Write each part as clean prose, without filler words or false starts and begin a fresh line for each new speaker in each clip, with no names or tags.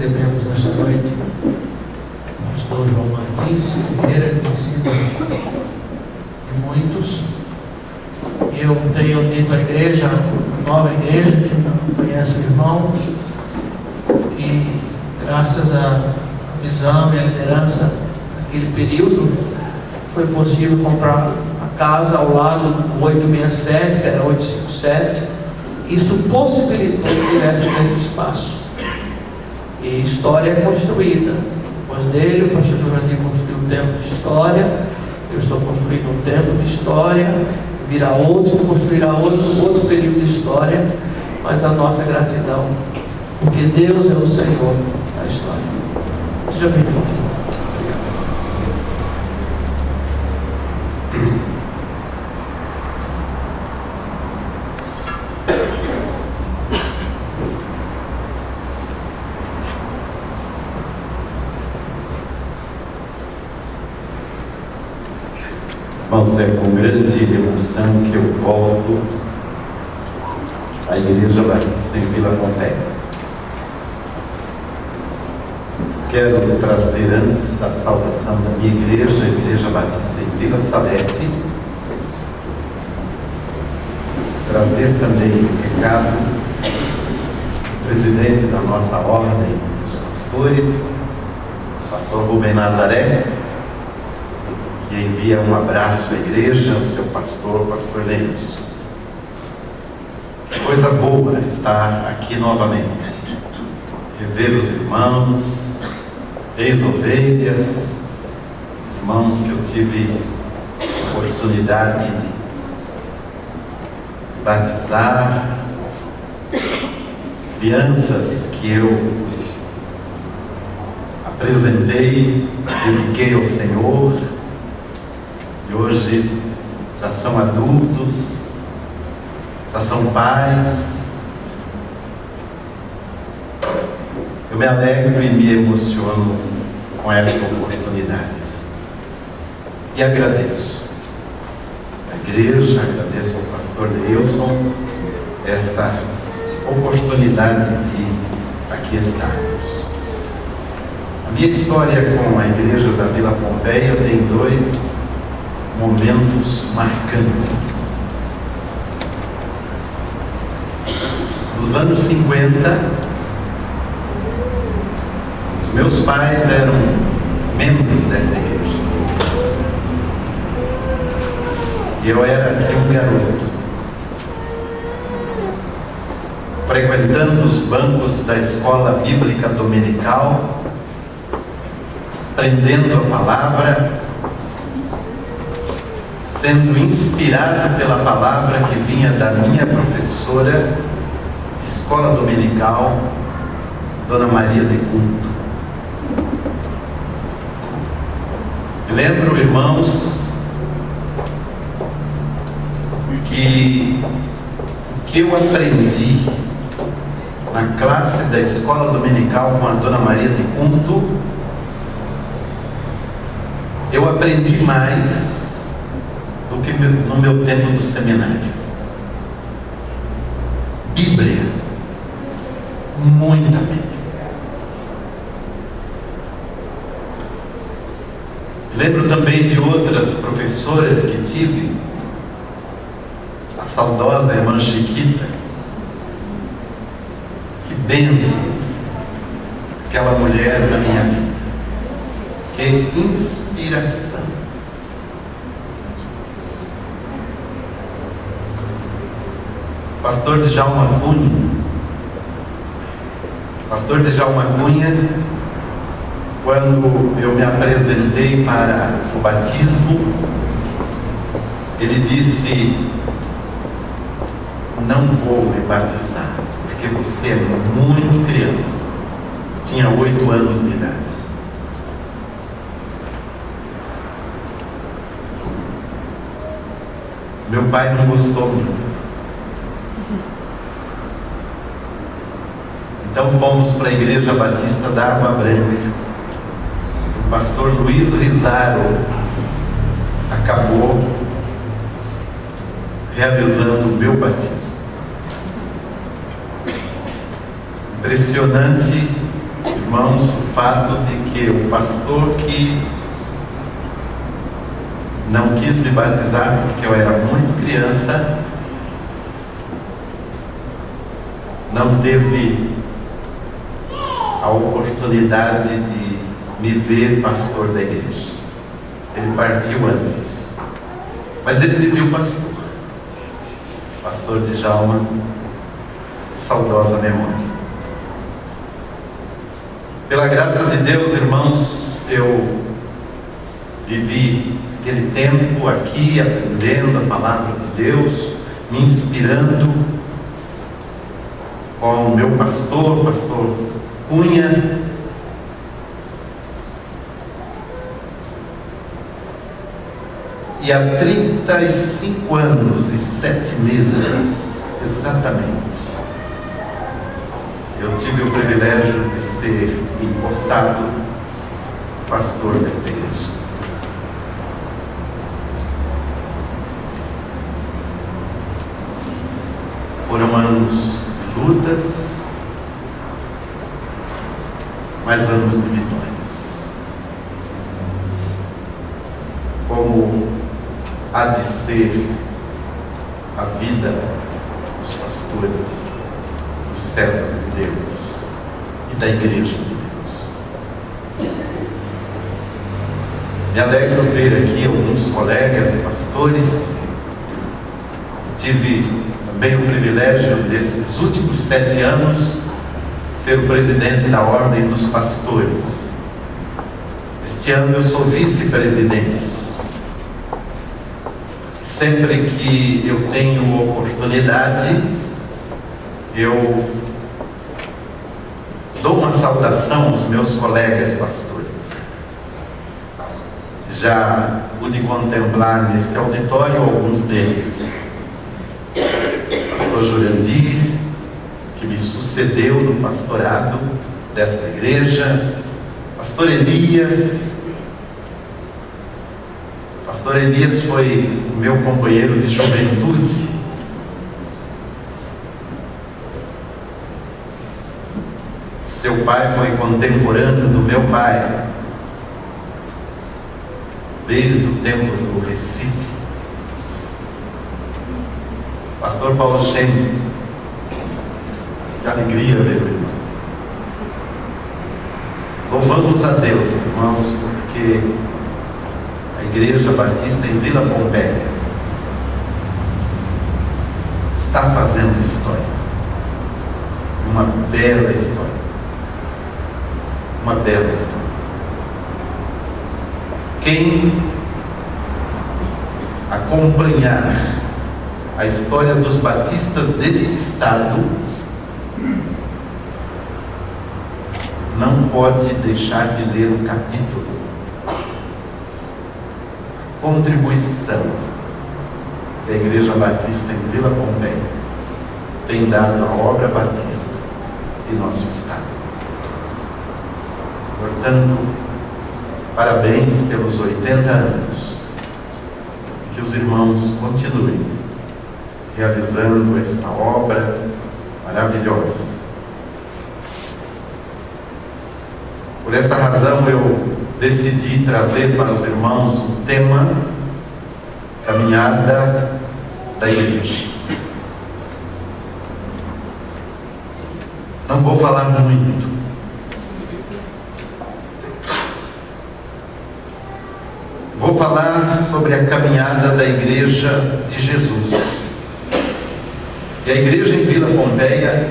recebemos nesta noite o pastor João Martins Ferreira, conhecido de muitos. Eu tenho dito à igreja, a nova igreja, que não conhece o irmão, e graças à visão e à liderança naquele período, foi possível comprar a casa ao lado do 867, que era 857. Isso possibilitou que tivesse esse espaço. E história é construída. Depois dele, o pastor Jurandir construiu um templo de história. Eu estou construindo um templo de história. Virá outro, construirá outro período de história. Mas a nossa gratidão, porque Deus é o Senhor da história. Seja bem-vindo.
Irmãos, é com grande emoção que eu volto à Igreja Batista em Vila Pompeia. Quero trazer antes a saudação da minha igreja, a Igreja Batista em Vila Salete. Trazer também o recado do presidente da nossa ordem dos pastores, o pastor Rubem Nazaré, que envia um abraço à igreja, ao seu pastor, o pastor Leilson. Que coisa boa estar aqui novamente, rever os irmãos, ex-ovelhas, irmãos que eu tive a oportunidade de batizar, crianças que eu apresentei, dediquei ao Senhor, e hoje já são adultos, já são pais. Eu me alegro e me emociono com esta oportunidade. E agradeço a igreja, agradeço ao pastor Leilson esta oportunidade de aqui estarmos. A minha história com a igreja da Vila Pompeia tem dois momentos marcantes. Nos anos 50, os meus pais eram membros desta igreja. E eu era aqui um garoto, frequentando os bancos da escola bíblica dominical, aprendendo a palavra, sendo inspirado pela palavra que vinha da minha professora de escola dominical, Dona Maria de Cunto. Me lembro, irmãos, que o que eu aprendi na classe da escola dominical com a Dona Maria de Cunto, eu aprendi mais do que no meu tempo do seminário. Bíblia, muita Bíblia. Lembro também de outras professoras que tive, a saudosa irmã Chiquita. Que bênção aquela mulher na minha vida, que inspiração. Pastor Djalma Cunha, quando eu me apresentei para o batismo, ele disse: não vou me batizar, porque você é muito criança. Tinha 8 anos de idade. Meu pai não gostou muito. Então fomos para a Igreja Batista da Água Branca. O pastor Luiz Rizaro acabou realizando o meu batismo. Impressionante, irmãos, o fato de que o pastor que não quis me batizar porque eu era muito criança, não teve a oportunidade de me ver pastor da igreja. Ele partiu antes, mas ele me viu pastor Djalma, saudosa memória. Pela graça de Deus, irmãos, eu vivi aquele tempo aqui aprendendo a palavra de Deus, me inspirando com o meu pastor Cunha. E há 35 anos e 7 meses, exatamente, eu tive o privilégio de ser empossado pastor desta igreja. Foram anos de lutas, mas anos de vitórias. Como há de ser a vida dos pastores, dos servos de Deus e da igreja de Deus. Me alegro ver aqui alguns colegas pastores. Tive também o privilégio desses últimos 7 anos ser o presidente da Ordem dos Pastores. Este ano eu sou vice-presidente. Sempre que eu tenho oportunidade, eu dou uma saudação aos meus colegas pastores. Já pude contemplar neste auditório alguns deles. Pastor Jurandir, que me sucedeu no pastorado desta igreja, pastor Elias. Pastor Elias foi o meu companheiro de juventude. Seu pai foi contemporâneo do meu pai, desde o tempo do Recife. Pastor Paulo Schenck, que alegria ver o irmão. Louvamos a Deus, irmãos, porque a Igreja Batista em Vila Pompeia está fazendo história. Uma bela história. Uma bela história. Quem acompanhar a história dos batistas deste estado não pode deixar de ler o capítulo Contribuição que a Igreja Batista em Vila Pompeia tem dado à obra batista em nosso estado. Portanto, parabéns pelos 80 anos. Que os irmãos continuem realizando esta obra maravilhosa. Por esta razão eu decidi trazer para os irmãos o tema Caminhada da Igreja. Não vou falar muito. Vou falar sobre a caminhada da Igreja de Jesus. E a igreja em Vila Pompeia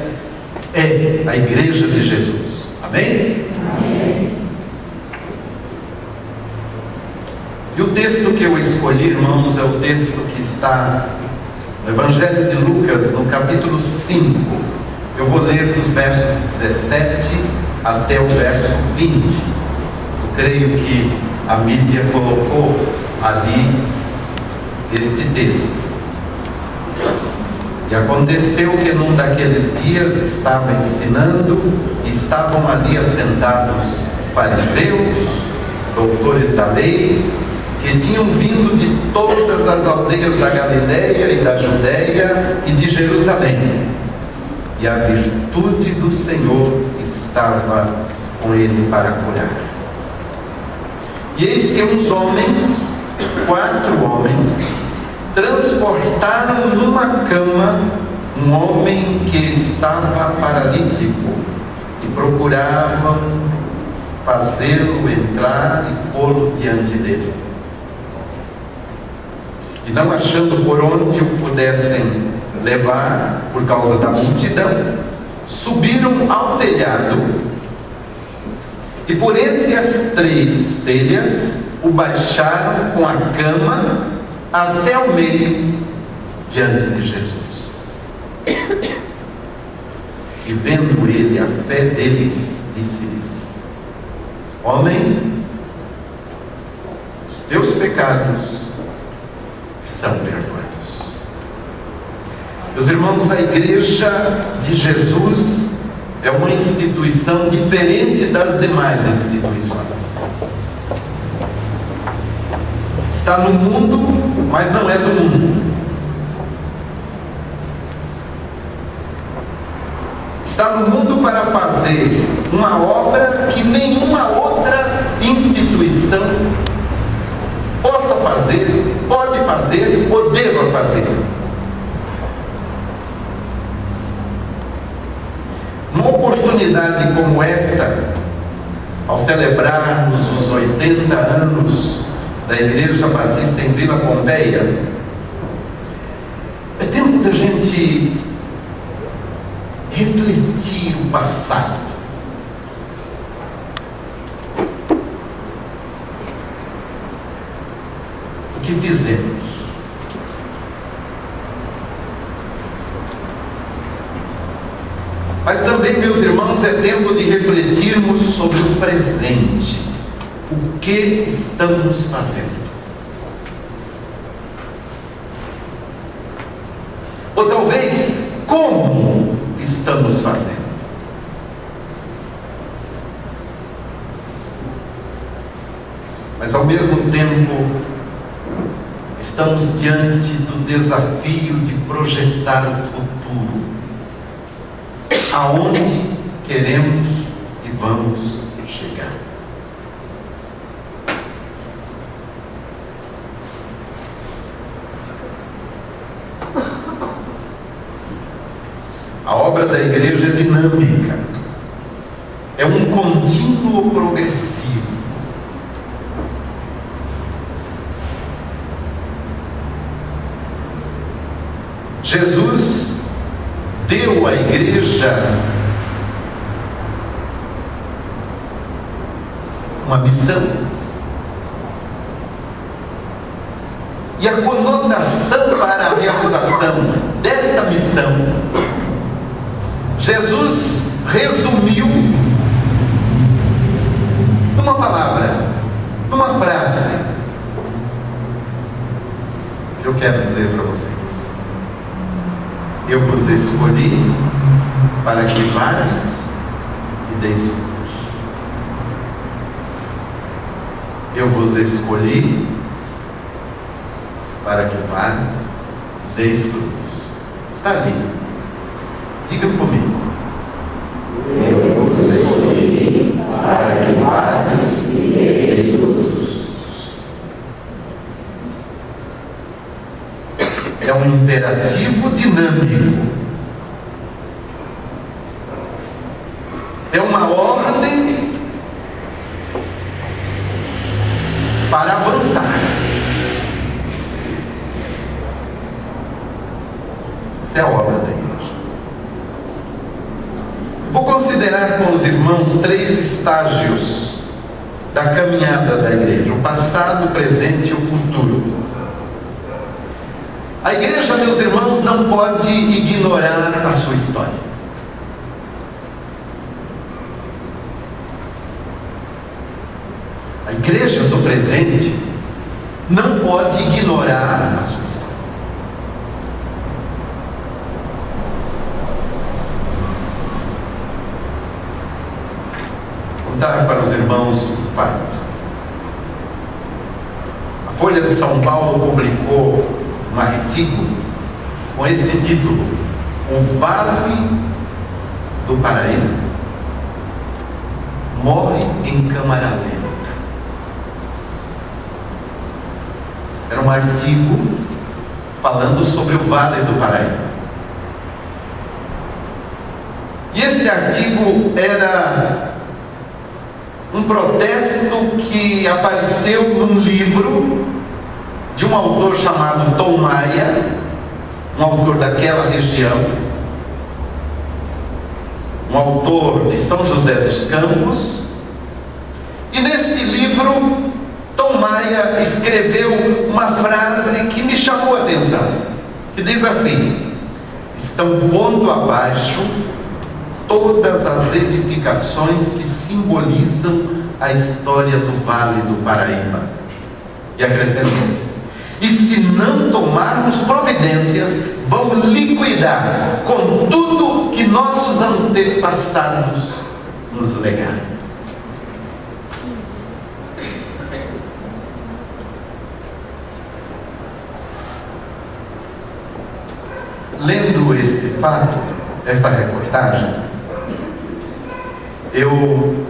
é a Igreja de Jesus. Amém? Amém. E o texto que eu escolhi, irmãos, é o texto que está no Evangelho de Lucas, no capítulo 5. Eu vou ler dos versos 17 até o verso 20. Eu creio que a mídia colocou ali este texto. E aconteceu que num daqueles dias estava ensinando, e estavam ali assentados fariseus, doutores da lei, que tinham vindo de todas as aldeias da Galileia e da Judéia e de Jerusalém. E a virtude do Senhor estava com ele para curar. E eis que uns homens, 4 homens, transportaram numa cama um homem que estava paralítico e procuravam fazê-lo entrar e pô-lo diante dele. E não achando por onde o pudessem levar, por causa da multidão, subiram ao telhado e por entre as 3 telhas o baixaram com a cama até o meio diante de Jesus. E vendo ele a fé deles, disse-lhes: homem, os teus pecados são perdoados. Meus irmãos, a igreja de Jesus é uma instituição diferente das demais instituições. Está no mundo, mas não é do mundo. Está no mundo para fazer uma obra que nenhuma outra instituição possa fazer, pode fazer ou deva fazer. Numa oportunidade como esta, ao celebrarmos os 80 anos da Igreja Batista em Vila Pompeia, é tempo da gente refletir o passado. O que fizemos? Mas também, meus irmãos, é tempo de refletirmos sobre o presente. O que estamos fazendo? Ou talvez, como estamos fazendo? Mas ao mesmo tempo, estamos diante do desafio de projetar o futuro. Aonde queremos e vamos chegar. A obra da igreja é dinâmica, é um contínuo progressivo. Jesus deu à igreja uma missão. E a conotação para a realização desta missão, Jesus resumiu numa palavra, numa frase, que eu quero dizer para vocês. Eu vos escolhi para que vades e deis frutos. Eu vos escolhi para que vades e deis frutos. Está ali. Diga comigo. Eu vos escolhi para que vades e deis frutos. É um imperativo dinâmico. É uma ordem para avançar. Esta é a obra da igreja. Vou considerar com os irmãos 3 estágios da caminhada da igreja: o passado, o presente e o futuro. A igreja, meus irmãos, não pode ignorar a sua história. A igreja do presente não pode ignorar a sua história. Vou contar para os irmãos um fato. A Folha de São Paulo publicou um artigo com este título: O Vale do Paraíba morre em câmara lenta. Era um artigo falando sobre o Vale do Paraíba. E esse artigo era um protesto que apareceu num livro de um autor chamado Tom Maia, um autor daquela região, um autor de São José dos Campos. E neste livro, Tom Maia escreveu uma frase que me chamou a atenção, que diz assim: estão pondo abaixo todas as edificações que simbolizam a história do Vale do Paraíba. E acrescentou: e se não tomarmos providências, vão liquidar com tudo que nossos antepassados nos legaram. Lendo este fato, esta reportagem, eu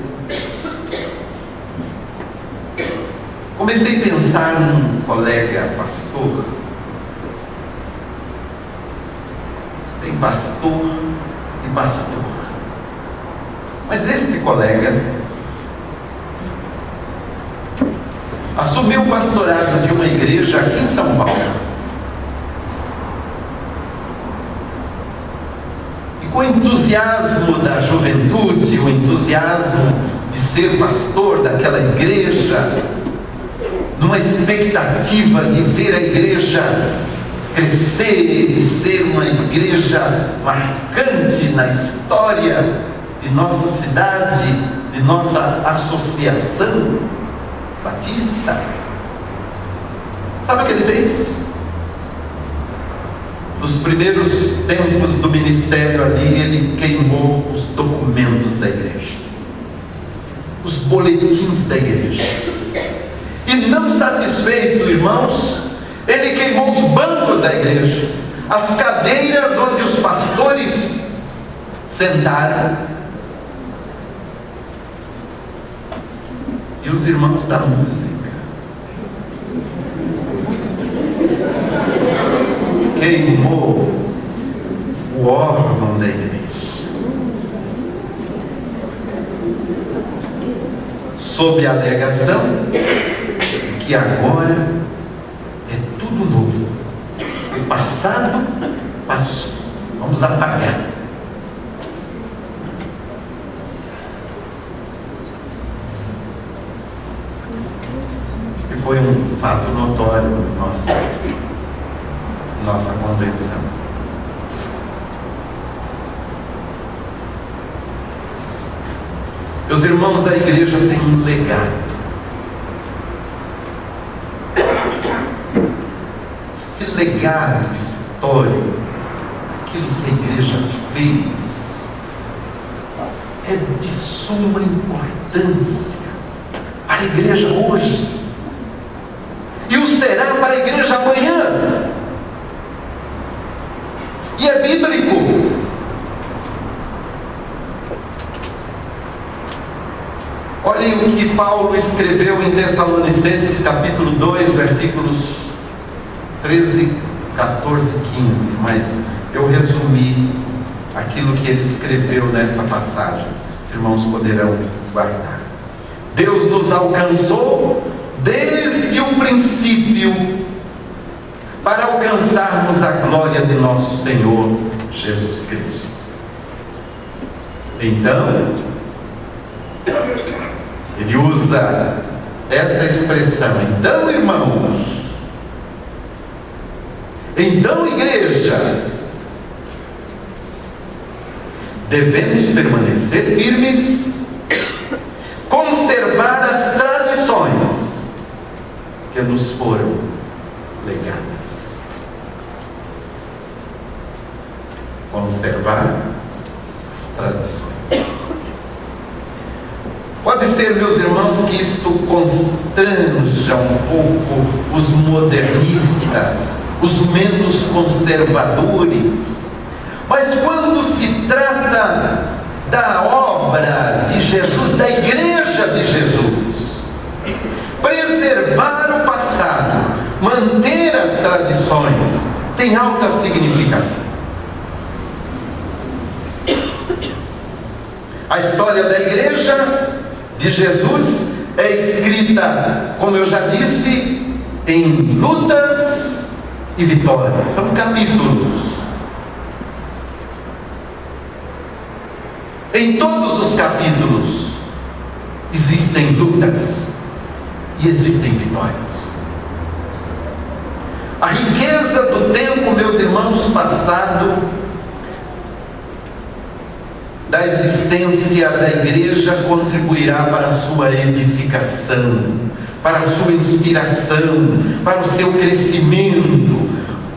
comecei a pensar num colega pastor. Tem pastor e pastor, mas este colega assumiu o pastorado de uma igreja aqui em São Paulo. Com o entusiasmo da juventude, o entusiasmo de ser pastor daquela igreja, numa expectativa de ver a igreja crescer e ser uma igreja marcante na história de nossa cidade, de nossa associação batista. Sabe o que ele fez? Nos primeiros tempos do ministério ali, ele queimou os documentos da igreja, os boletins da igreja. E não satisfeito, irmãos, ele queimou os bancos da igreja, as cadeiras onde os pastores sentaram. E os irmãos da música queimou o órgão da igreja, sob a alegação de que agora é tudo novo. O passado passou, vamos apagar. Este foi um fato notório em nossa convenção. Os irmãos da igreja têm um legado. Este legado histórico, aquilo que a igreja fez, é de suma importância para a igreja hoje, e o será para a igreja amanhã. E é bíblico. Olhem o que Paulo escreveu em Tessalonicenses capítulo 2, versículos 13, 14 e 15. Mas eu resumi aquilo que ele escreveu nesta passagem. Os irmãos poderão guardar. Deus nos alcançou desde o princípio para alcançarmos a glória de nosso Senhor Jesus Cristo. Então, ele usa esta expressão: então, irmãos, então, igreja, devemos permanecer firmes, conservar as tradições que nos foram legadas. Conservar as tradições. Pode ser, meus irmãos, que isto constranja um pouco os modernistas, os menos conservadores, mas quando se trata da obra obra de Jesus, da igreja de Jesus. Preservar o passado, manter as tradições, tem alta significação. A história da igreja de Jesus é escrita, como eu já disse, em lutas e vitórias. São capítulos. Em todos os capítulos existem lutas e existem vitórias. A riqueza do tempo, meus irmãos, passado, da existência da igreja, contribuirá para a sua edificação, para a sua inspiração, para o seu crescimento,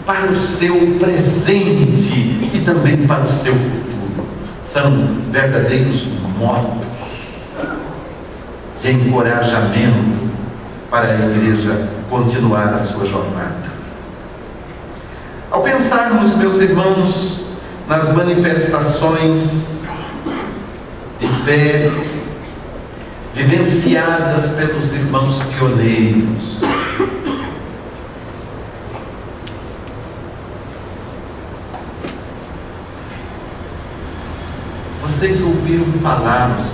para o seu presente e também para o seu futuro. São verdadeiros motos de encorajamento para a igreja continuar a sua jornada. Ao pensarmos, meus irmãos, nas manifestações de fé vivenciadas pelos irmãos pioneiros, vocês ouviram falar, os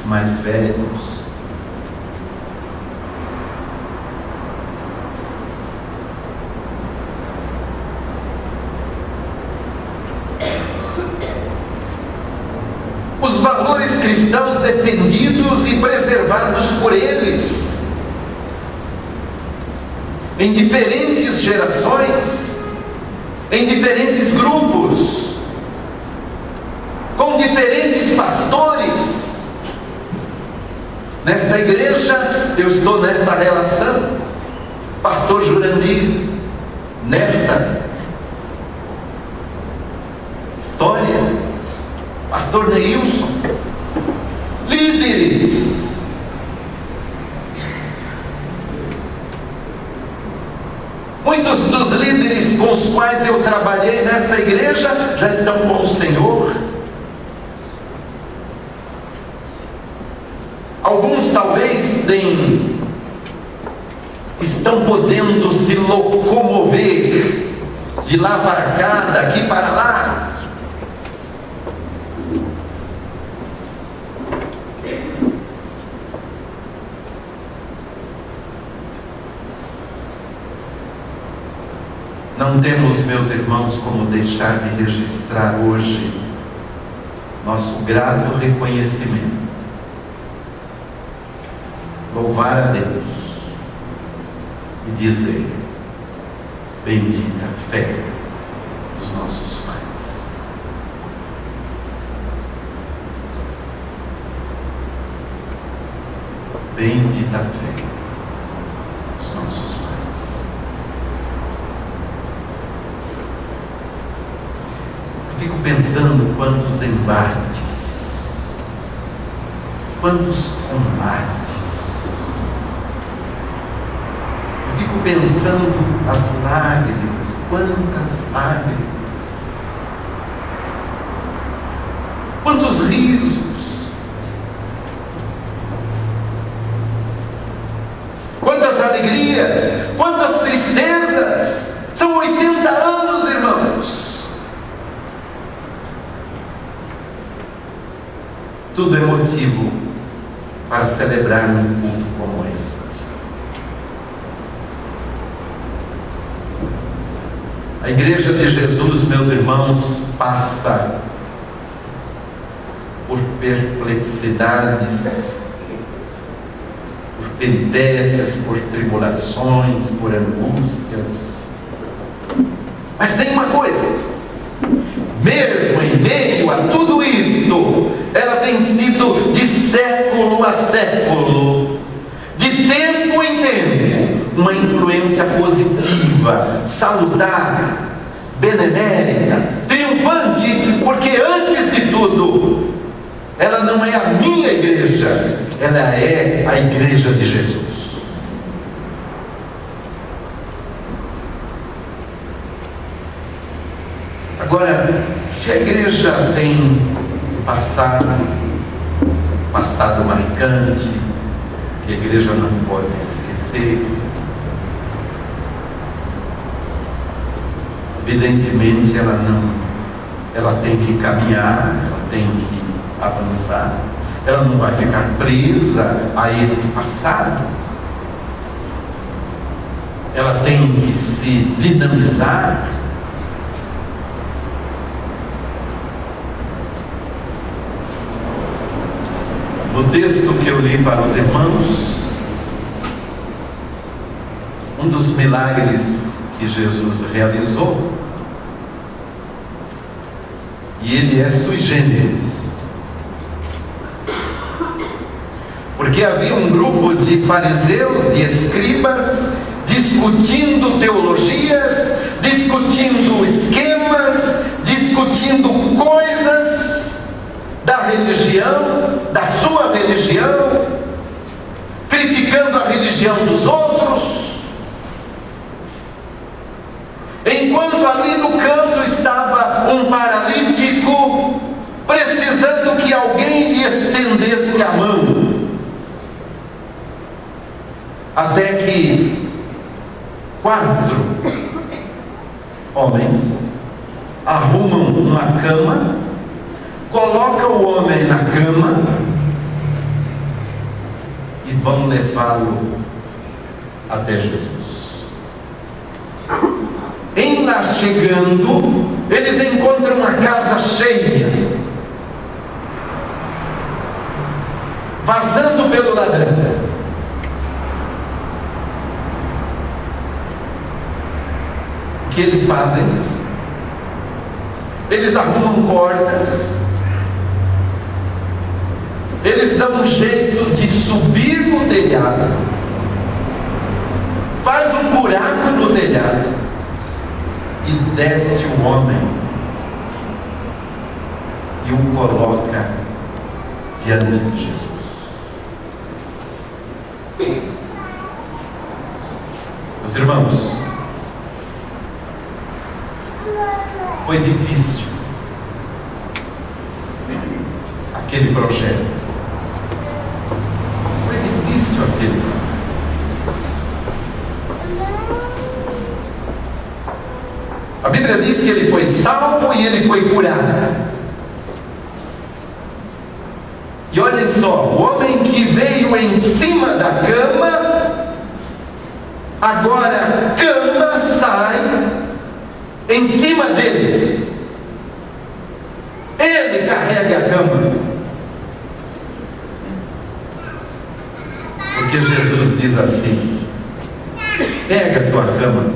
mais velhos, os valores cristãos defendidos e preservados por eles em diferentes gerações, em diferentes grupos, com diferentes pastores. Nesta igreja eu estou nesta relação, pastor Jurandir, nesta história, pastor Neilson, líderes. Muitos dos líderes com os quais eu trabalhei nesta igreja já estão com o Senhor. Alguns talvez estão podendo se locomover de lá para cá, daqui para lá. Não temos, meus irmãos, como deixar de registrar hoje nosso grato reconhecimento. Louvar a Deus e dizer: bendita a fé dos nossos pais. Bendita a fé dos nossos pais. Eu fico pensando quantos embates, quantos combates. Fico pensando as lágrimas, quantas lágrimas, quantos risos, quantas alegrias, quantas tristezas. São 80 anos, irmãos. Tudo é motivo para celebrar um culto como esse. A igreja de Jesus, meus irmãos, passa por perplexidades, por peripécias, por tribulações, por angústias. Mas tem uma coisa: mesmo em meio a tudo isto, ela tem sido de século a século, de tempo em tempo, uma influência positiva, salutar, benemérita, triunfante, porque antes de tudo, ela não é a minha igreja, ela é a igreja de Jesus. Agora, se a igreja tem passado marcante, que a igreja não pode esquecer. Evidentemente ela tem que caminhar, ela tem que avançar, ela não vai ficar presa a este passado, ela tem que se dinamizar. No texto que eu li para os irmãos, um dos milagres que Jesus realizou, e ele é sui generis, porque havia um grupo de fariseus, de escribas, discutindo teologias, discutindo esquemas, discutindo coisas da religião, da sua religião, criticando a religião dos outros, enquanto ali no canto estava um paralítico precisando que alguém lhe estendesse a mão, até que 4 homens arrumam uma cama, colocam o homem na cama e vão levá-lo até Jesus. Em lá chegando, eles encontram a casa cheia, vazando pelo ladrão. O que eles fazem? Eles arrumam cordas, eles dão um jeito de subir no telhado, faz um buraco no telhado e desce o homem e o coloca diante de Jesus. Meus irmãos, foi difícil aquele projeto. Foi difícil aquele projeto. A Bíblia diz que ele foi salvo e ele foi curado. E olhem só, o homem que veio em cima da cama, agora a cama sai em cima dele. Ele carrega a cama. Porque Jesus diz assim: pega a tua cama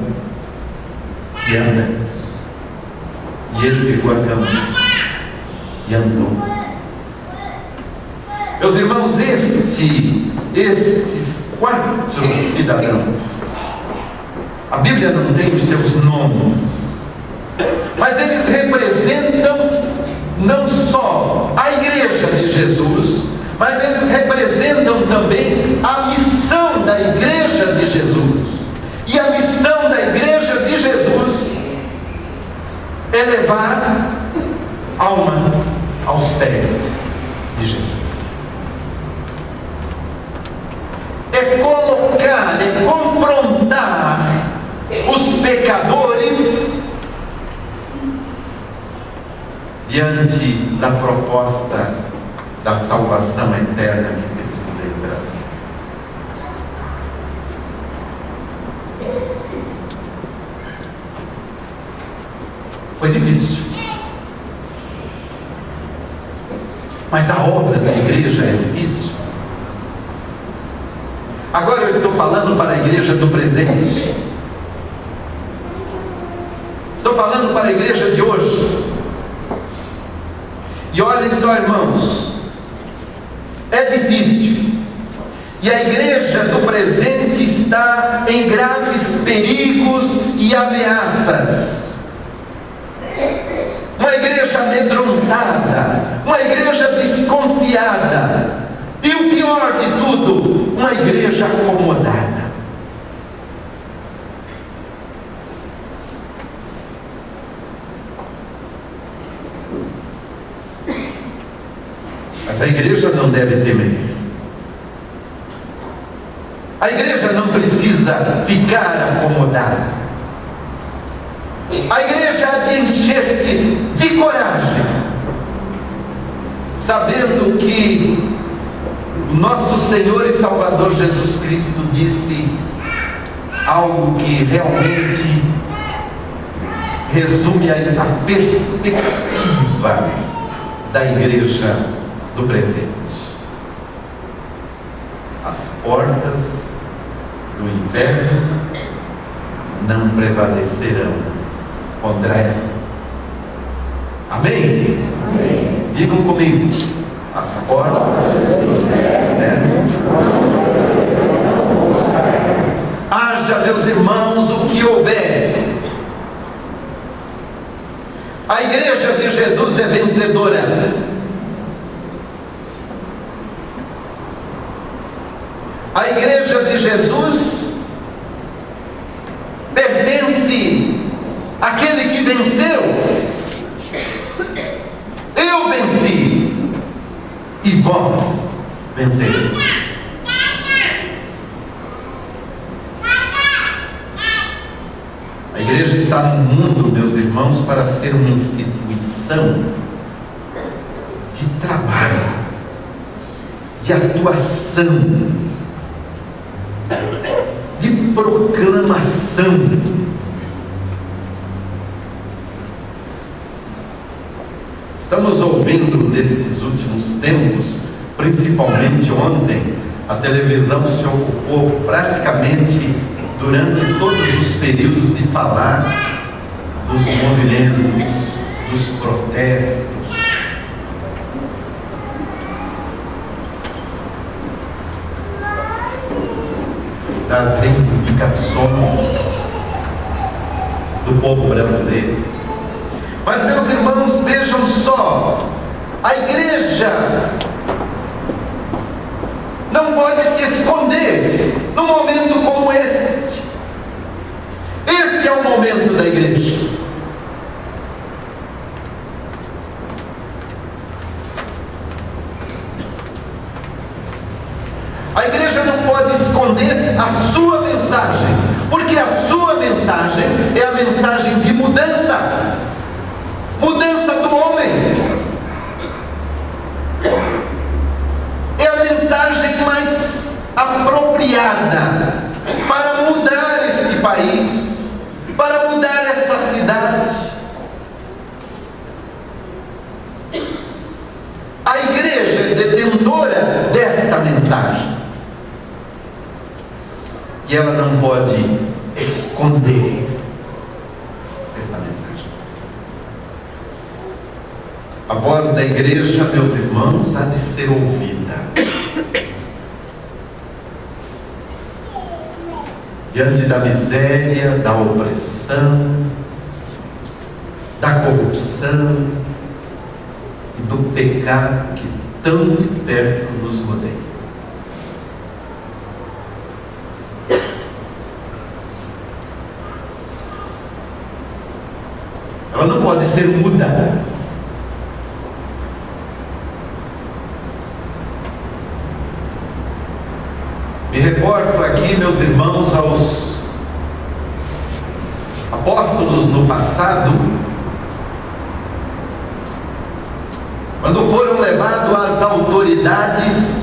e anda. E ele pegou a cama e andou. Meus irmãos, estes 4 cidadãos, a Bíblia não tem os seus nomes, mas eles representam não só a igreja de Jesus, mas eles representam também a missão da igreja de Jesus. E a missão da igreja de Jesus é levar almas aos pés de Jesus. É colocar, é confrontar os pecadores diante da proposta da salvação eterna que Cristo veio trazer. Foi difícil, mas a obra da igreja é difícil. Agora eu estou falando para a igreja do presente, estou falando para a igreja de hoje. E olhem só, irmãos, é difícil, e a igreja do presente está em graves perigos e ameaças. Uma igreja amedrontada, uma igreja desconfiada, e o pior de tudo, uma igreja acomodada. deve temer. A igreja não precisa ficar acomodada. A igreja há de encher-se de coragem, sabendo que o nosso Senhor e Salvador Jesus Cristo disse algo que realmente resume a perspectiva da igreja do presente. As portas do inferno não prevalecerão contra ela. Amém? Amém. Digam comigo: as portas do inferno não prevalecerão contra ela. Haja, meus irmãos, o que houver. A igreja de Jesus é vencedora. A igreja de Jesus pertence àquele que venceu. Eu venci e vós vencereis. A igreja está no mundo, meus irmãos, para ser uma instituição de trabalho, de atuação, de proclamação. Estamos ouvindo nestes últimos tempos, principalmente ontem, a televisão se ocupou praticamente durante todos os períodos de falar dos movimentos, dos protestos, das reivindicações do povo brasileiro. Mas, meus irmãos, vejam só, a igreja não pode se esconder num momento como este. Este é o momento da igreja. A igreja não pode esconder a sua mensagem, porque a sua mensagem é a mensagem de mudança, mudança do homem. É a mensagem mais apropriada para mudar este país, para mudar esta cidade. A igreja é detentora desta mensagem. E ela não pode esconder esta mensagem. A voz da igreja, meus irmãos, há de ser ouvida. Diante da miséria, da opressão, da corrupção e do pecado que tão de perto nos rodeia. Ela não pode ser muda. Me reporto aqui, meus irmãos, aos apóstolos no passado, quando foram levados às autoridades,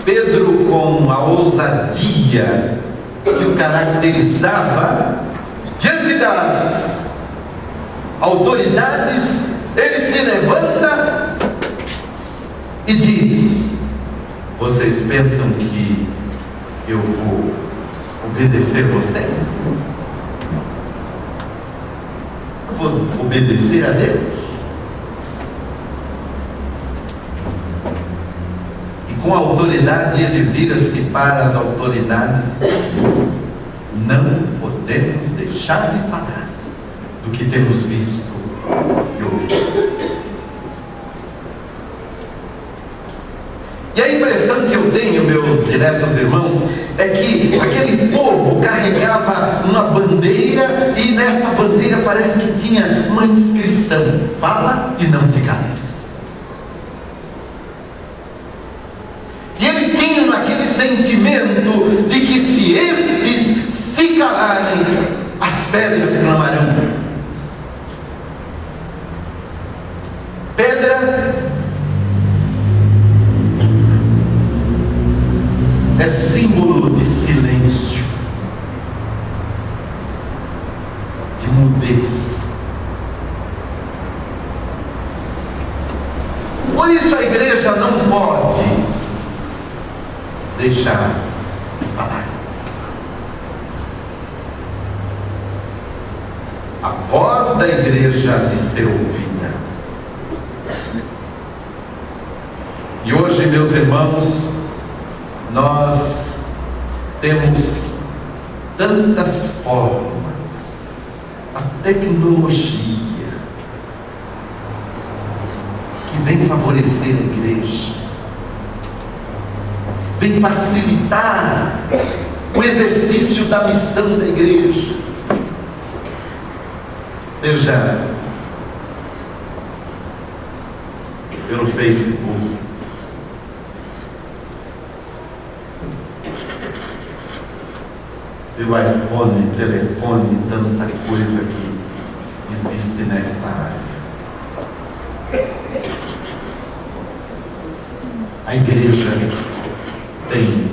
Pedro, com a ousadia que o caracterizava, diante das autoridades, ele se levanta e diz: vocês pensam que eu vou obedecer vocês? Eu vou obedecer a Deus? Com autoridade, ele vira-se para as autoridades e diz: não podemos deixar de falar do que temos visto e ouvido. E a impressão que eu tenho, meus diletos irmãos, é que aquele povo carregava uma bandeira e nesta bandeira parece que tinha uma inscrição: fala e não te cales. E eles tinham aquele sentimento de que se estes se calarem, as pedras clamarão. Pedra é símbolo de silêncio, de mudez. Por isso a igreja não pode deixar de falar. A voz da igreja há de ser ouvida. E hoje, meus irmãos, nós temos tantas formas, a tecnologia que vem favorecer a igreja, vem facilitar o exercício da missão da igreja, seja pelo Facebook, pelo iPhone, telefone, tanta coisa que existe nesta área. A igreja tem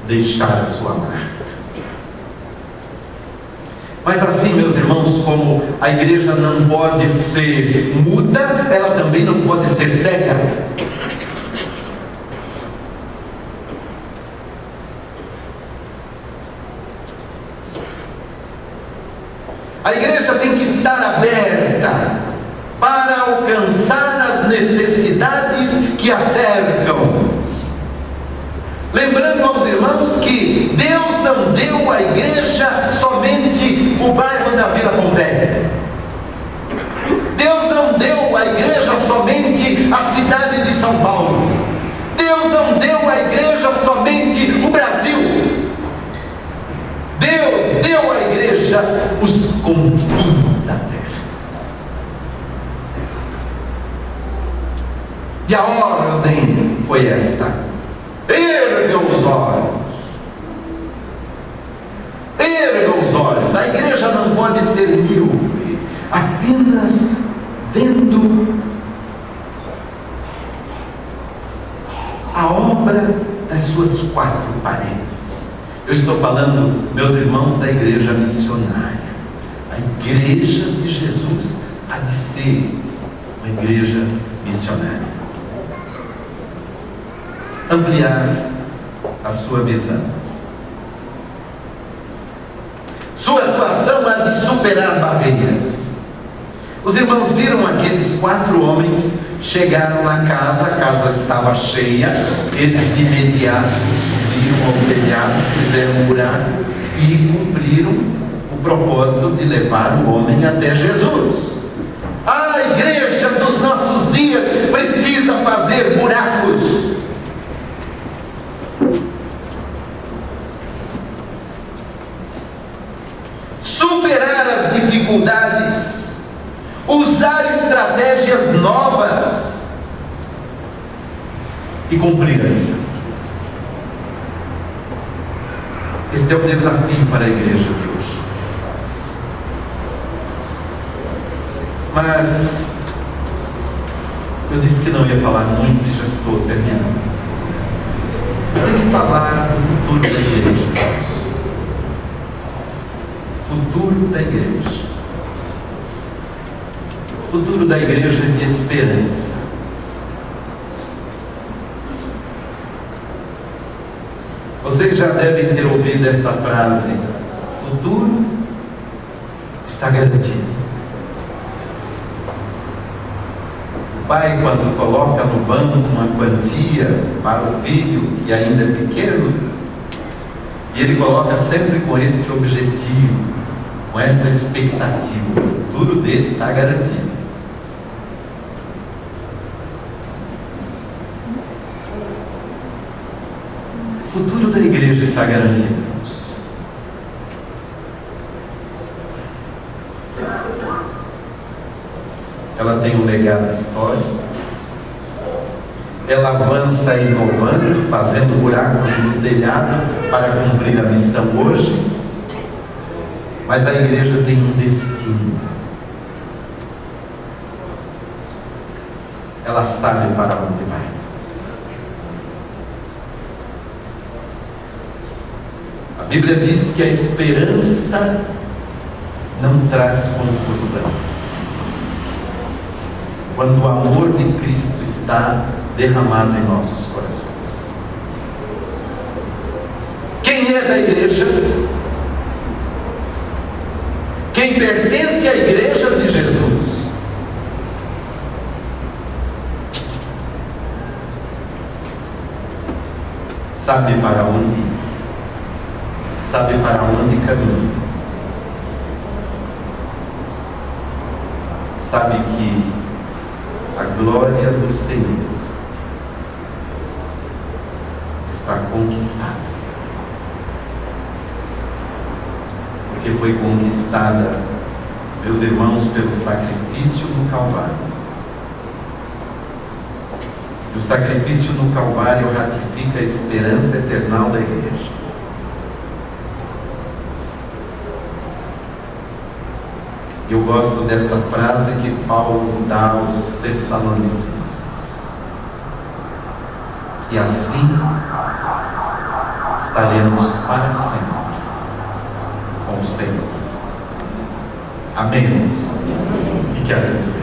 deixar a sua marca. Mas assim, meus irmãos, como a igreja não pode ser muda, ela também não pode ser cega. A igreja tem que estar aberta para alcançar as necessidades que a cercam. Lembrando aos irmãos que Deus não deu à igreja somente o bairro da Vila Pompeia. Deus não deu à igreja somente a cidade de São Paulo. Deus não deu à igreja somente o Brasil. Deus deu à igreja os confins da terra. E a ordem foi esta: ergam os olhos. Ergam os olhos. A igreja não pode ser míope, apenas vendo a obra das suas quatro paredes. Eu estou falando, meus irmãos, da igreja missionária. A igreja de Jesus há de ser uma igreja missionária. Ampliar a sua visão. Sua atuação há de superar barreiras. Os irmãos viram aqueles 4 homens, chegaram na casa, a casa estava cheia, eles de imediato subiram ao telhado, fizeram um buraco e cumpriram o propósito de levar o homem até Jesus. A igreja dos nossos dias precisa fazer buracos. Superar as dificuldades, usar estratégias novas e cumprir a missão. Este é o desafio para a igreja de hoje. Mas eu disse que não ia falar muito e já estou terminando. Eu tenho que falar do futuro da igreja. Futuro da igreja. O futuro da igreja é de esperança. Vocês já devem ter ouvido esta frase: o futuro está garantido. O pai, quando coloca no banco uma quantia para o filho que ainda é pequeno, e ele coloca sempre com este objetivo, com esta expectativa: o futuro dele está garantido. igreja está garantida. Ela tem um legado histórico, ela avança inovando, fazendo buracos no telhado para cumprir a missão hoje, mas a igreja tem um destino. Ela sabe para onde vai. A Bíblia diz que a esperança não traz confusão. Quando o amor de Cristo está derramado em nossos corações. Quem é da igreja? Quem pertence à igreja de Jesus? Sabe para onde ir, sabe para onde caminhar, sabe que a glória do Senhor está conquistada, porque foi conquistada, meus irmãos, pelo sacrifício no Calvário. E o sacrifício no Calvário ratifica a esperança eternal da igreja. Eu gosto desta frase que Paulo dá aos Tessalonicenses, que assim estaremos para sempre com o Senhor. Amém? E que assim seja.